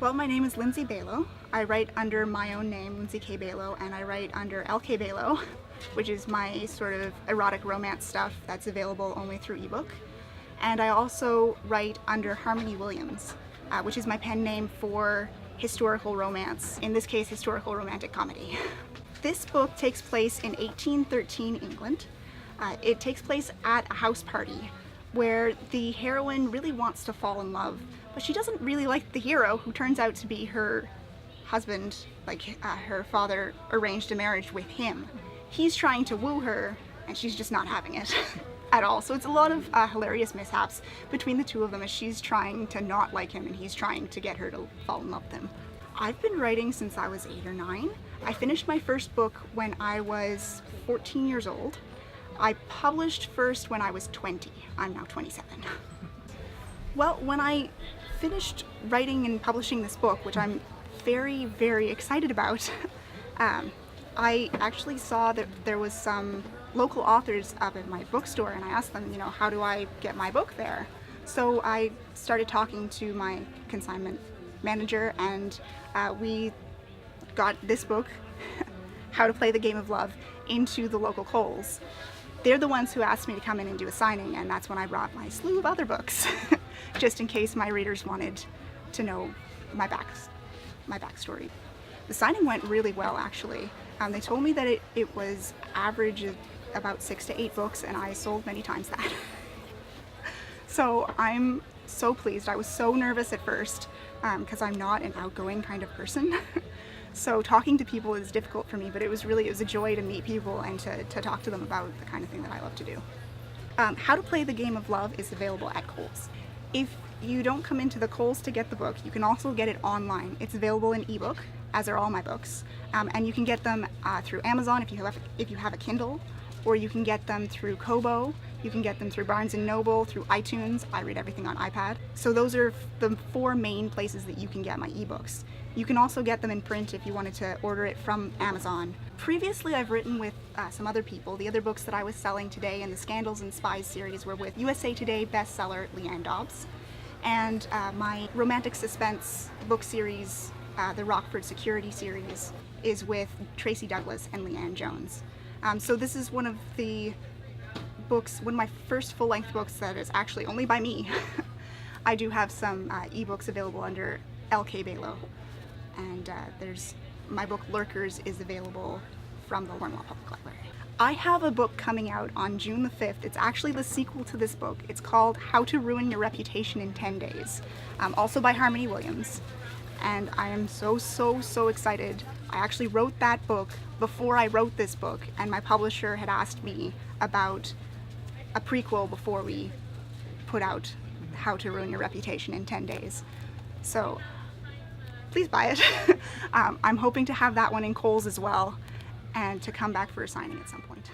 Well, my name is Lindsay Below. I write under my own name, Lindsay K. Below, and I write under LK Below, which is my sort of erotic romance stuff that's available only through ebook. And I also write under Harmony Williams, which is my pen name for historical romance, in this case historical romantic comedy. This book takes place in 1813 England. It takes place at a house party where the heroine really wants to fall in love, but she doesn't really like the hero, who turns out to be her husband. Her father arranged a marriage with him. He's trying to woo her, and she's just not having it at all. So it's a lot of hilarious mishaps between the two of them as she's trying to not like him and he's trying to get her to fall in love with him. I've been writing since I was 8 or 9. I finished my first book when I was 14 years old. I published first when I was 20. I'm now 27. Well, when I finished writing and publishing this book, which I'm very, very excited about, I actually saw that there was some local authors up at my bookstore, and I asked them, how do I get my book there? So I started talking to my consignment manager, and we got this book, How to Play the Game of Love, into the local Kohl's. They're the ones who asked me to come in and do a signing, and that's when I brought my slew of other books, just in case my readers wanted to know my backstory. The signing went really well, actually. They told me that it was average of about 6 to 8 books, and I sold many times that. So I'm so pleased. I was so nervous at first because I'm not an outgoing kind of person. So talking to people is difficult for me, but it was a joy to meet people and to talk to them about the kind of thing that I love to do. How to Play the Game of Love is available at Kohl's. If you don't come into the Kohl's to get the book, you can also get it online. It's available in ebook, as are all my books, and you can get them through Amazon if you have a Kindle, or you can get them through Kobo. You can get them through Barnes & Noble, through iTunes. I read everything on iPad. So those are the 4 main places that you can get my ebooks. You can also get them in print if you wanted to order it from Amazon. Previously, I've written with some other people. The other books that I was selling today in the Scandals and Spies series were with USA Today bestseller Leanne Dobbs. And my romantic suspense book series, the Rockford Security series, is with Tracy Douglas and Leanne Jones. So this is one of my first full-length books that is actually only by me. I do have some ebooks available under LK Below, and my book Lurkers is available from the Cornwall Public Library. I have a book coming out on June the 5th. It's actually the sequel to this book. It's called How to Ruin Your Reputation in 10 Days, also by Harmony Williams. And I am so excited. I actually wrote that book before I wrote this book, and my publisher had asked me about a prequel before we put out How to Ruin Your Reputation in 10 Days. So please buy it. I'm hoping to have that one in Kohl's as well, and to come back for a signing at some point.